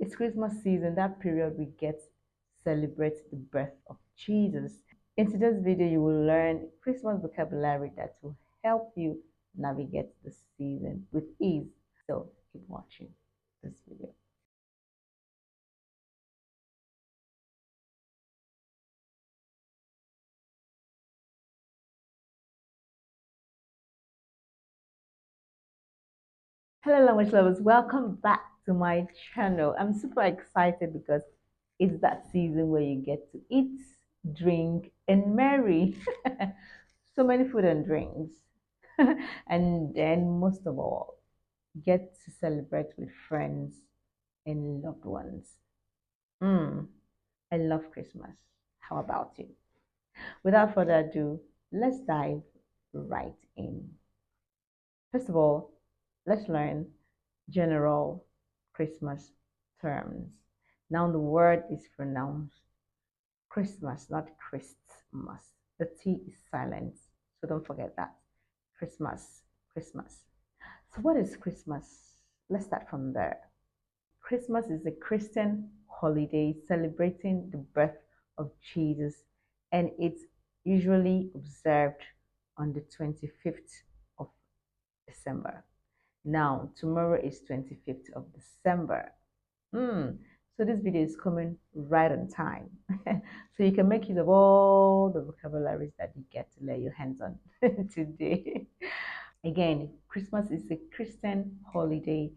It's Christmas season, that period we get to celebrate the birth of Jesus. In today's video, you will learn Christmas vocabulary that will help you navigate the season with ease. So keep watching this video. Hello, language lovers. Welcome back to my channel. I'm super excited because it's that season where you get to eat, drink, and marry. So many food and drinks. And then, most of all, get to celebrate with friends and loved ones. Mm, I love Christmas. How about you? Without further ado, let's dive right in. First of all, let's learn general Christmas terms. Now the word is pronounced Christmas, not Christmas. The T is silent, so don't forget that. Christmas, Christmas. So what is Christmas? Let's start from there. Christmas is a Christian holiday celebrating the birth of Jesus, and it's usually observed on the 25th of December. Now, tomorrow is 25th of December. So this video is coming right on time. So you can make use of all the vocabularies that you get to lay your hands on today. Again, Christmas is a Christian holiday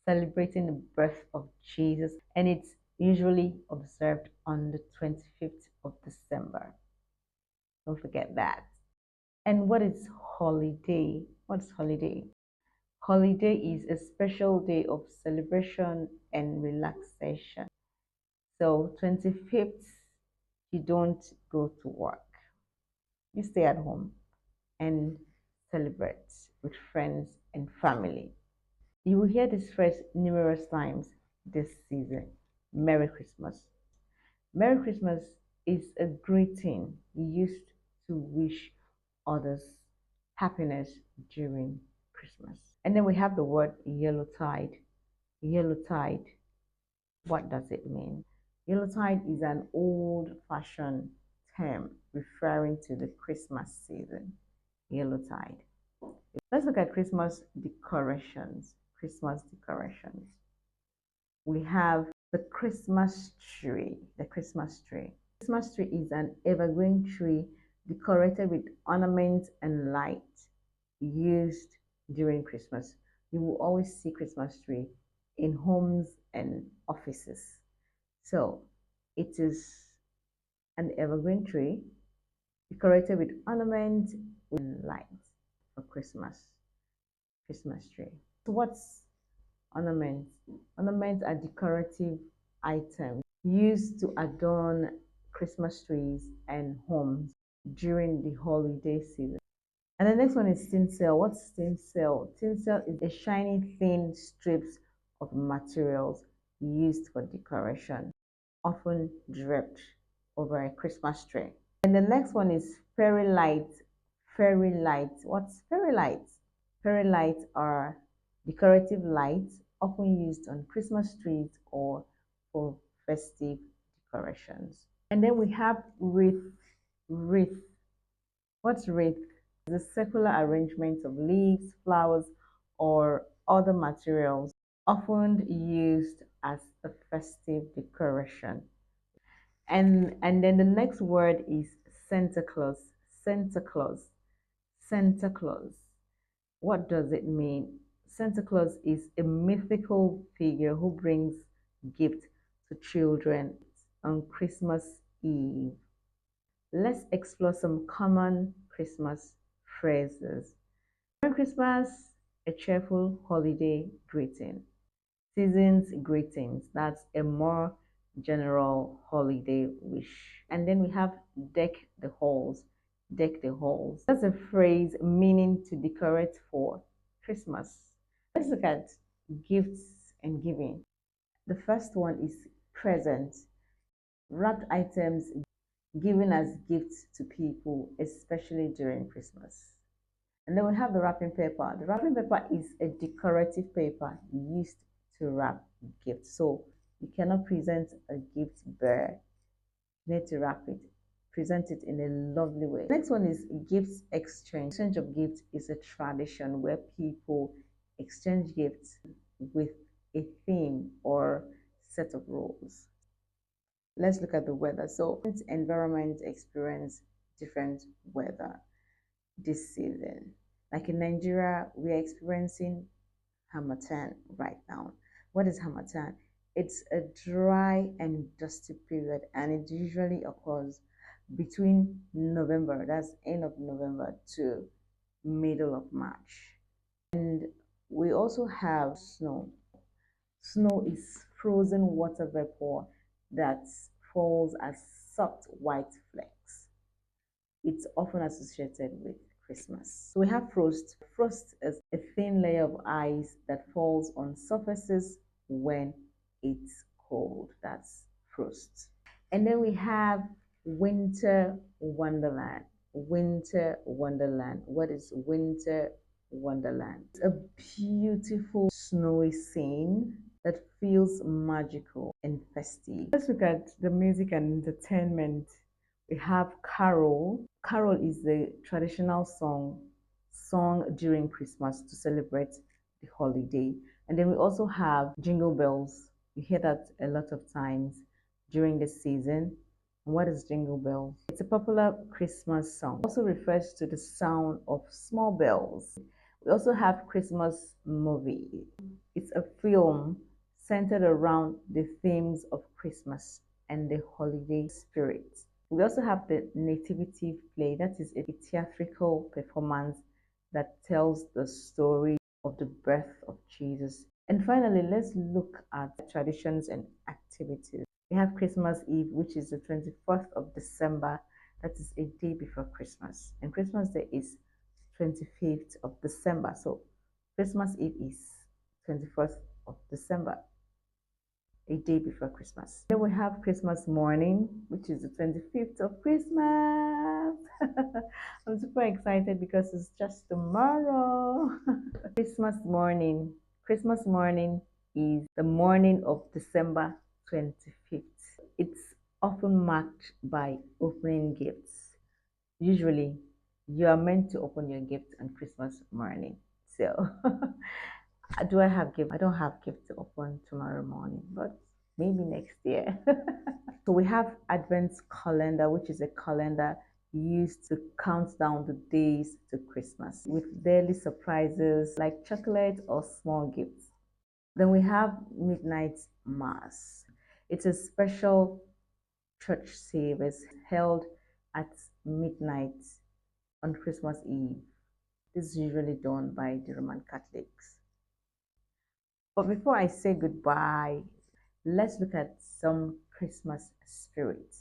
celebrating the birth of Jesus, and it's usually observed on the 25th of December. Don't forget that. And what is holiday? What's holiday? Holiday is a special day of celebration and relaxation. So 25th, you don't go to work. You stay at home and celebrate with friends and family. You will hear this phrase numerous times this season. Merry Christmas. Merry Christmas is a greeting used to wish others happiness during Christmas. And then we have the word yellow tide. Yellow tide, what does it mean? Yellow tide is an old fashioned term referring to the Christmas season. Yellow tide. Let's look at Christmas decorations. Christmas decorations. We have the Christmas tree. The Christmas tree. Christmas tree is an evergreen tree decorated with ornaments and lights used during Christmas. You will always see Christmas tree in homes and offices. So it is an evergreen tree decorated with ornaments and lights for Christmas tree. So what's ornaments? Ornaments are decorative items used to adorn Christmas trees and homes during the holiday season. And the next one is tinsel. What's tinsel? Tinsel is a shiny, thin strips of materials used for decoration, often draped over a Christmas tree. And the next one is fairy lights. Fairy lights. What's fairy lights? Fairy lights are decorative lights often used on Christmas trees or for festive decorations. And then we have wreath. Wreath. What's wreath? The circular arrangement of leaves, flowers, or other materials, often used as a festive decoration. And then the next word is Santa Claus. Santa Claus. Santa Claus. What does it mean? Santa Claus is a mythical figure who brings gifts to children on Christmas Eve. Let's explore some common Christmas phrases. Merry Christmas, a cheerful holiday greeting. Season's greetings, that's a more general holiday wish. And then we have deck the halls. Deck the halls. That's a phrase meaning to decorate for Christmas. Let's look at gifts and giving. The first one is presents. Wrapped items given as gifts to people, especially during Christmas. And then we have the wrapping paper. The wrapping paper is a decorative paper used to wrap gifts. So You cannot present a gift bare. You need to wrap it, present it in a lovely way. Next one is gifts exchange. Exchange of gifts is a tradition where people exchange gifts with a theme or set of rules. Let's look at the weather. So environment experience different weather this season. Like in Nigeria, we are experiencing Hamatan right now. What is Hamatan? It's a dry and dusty period, and it usually occurs between November, that's end of November, to middle of March. And we also have snow. Snow is frozen water vapor that falls as soft white flakes. It's often associated with Christmas. So we have frost. Frost is a thin layer of ice that falls on surfaces when it's cold. That's frost. And then we have winter wonderland. Winter wonderland. What is winter wonderland? It's a beautiful snowy scene that feels magical and festive. Let's look at the music and entertainment. We have carol. Carol is the traditional song sung during Christmas to celebrate the holiday. And then we also have jingle bells. You hear that a lot of times during the season. And what is jingle bells? It's a popular Christmas song. It also refers to the sound of small bells. We also have Christmas movie. It's a film centered around the themes of Christmas and the holiday spirit. We also have the nativity play, that is a theatrical performance that tells the story of the birth of Jesus. And finally, let's look at traditions and activities. We have Christmas Eve, which is the 24th of December. That is a day before Christmas. And Christmas Day is 25th of December. So Christmas Eve is 21st of December, a day before Christmas. Then we have Christmas morning, which is the 25th of Christmas. I'm super excited because it's just tomorrow. Christmas morning. Christmas morning is the morning of December 25th. It's often marked by opening gifts. Usually, you are meant to open your gift on Christmas morning. So, do I have gift? I don't have gift to open tomorrow morning, but maybe next year. So we have Advent calendar, which is a calendar used to count down the days to Christmas with daily surprises like chocolate or small gifts. Then we have midnight mass. It's a special church service held at midnight on Christmas Eve. This is usually done by the Roman Catholics. But before I say goodbye, let's look at some Christmas spirit.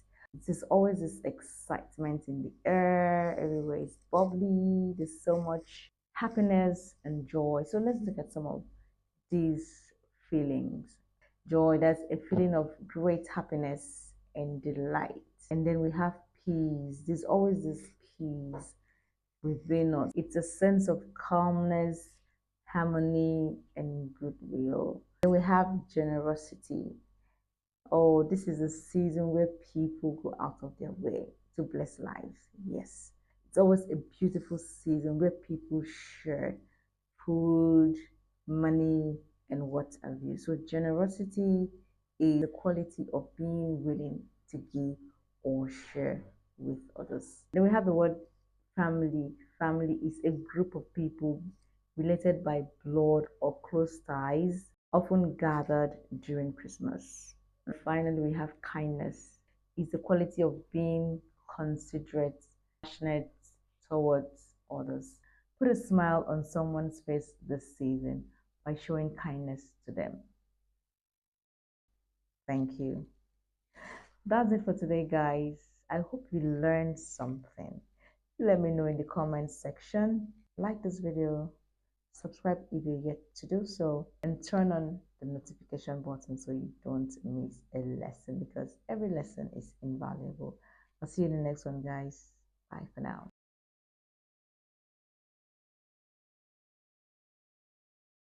There's always this excitement in the air, everywhere is bubbly, there's so much happiness and joy. So let's look at some of these feelings. Joy, that's a feeling of great happiness and delight. And then we have peace. There's always this peace within us. It's a sense of calmness, harmony, and goodwill. Then we have generosity. Oh, this is a season where people go out of their way to bless lives. Yes, it's always a beautiful season where people share food, money, and what have you. So, generosity is the quality of being willing to give or share with others. Then we have the word family. Family is a group of people related by blood or close ties, often gathered during Christmas. And finally, we have kindness. It's the quality of being considerate, passionate towards others. Put a smile on someone's face this season by showing kindness to them. Thank you. That's it for today, guys. I hope you learned something. Let me know in the comments section. Like this video, subscribe if you're yet to do so, and turn on the notification button so you don't miss a lesson, because every lesson is invaluable. I'll see you in the next one, guys. Bye for now.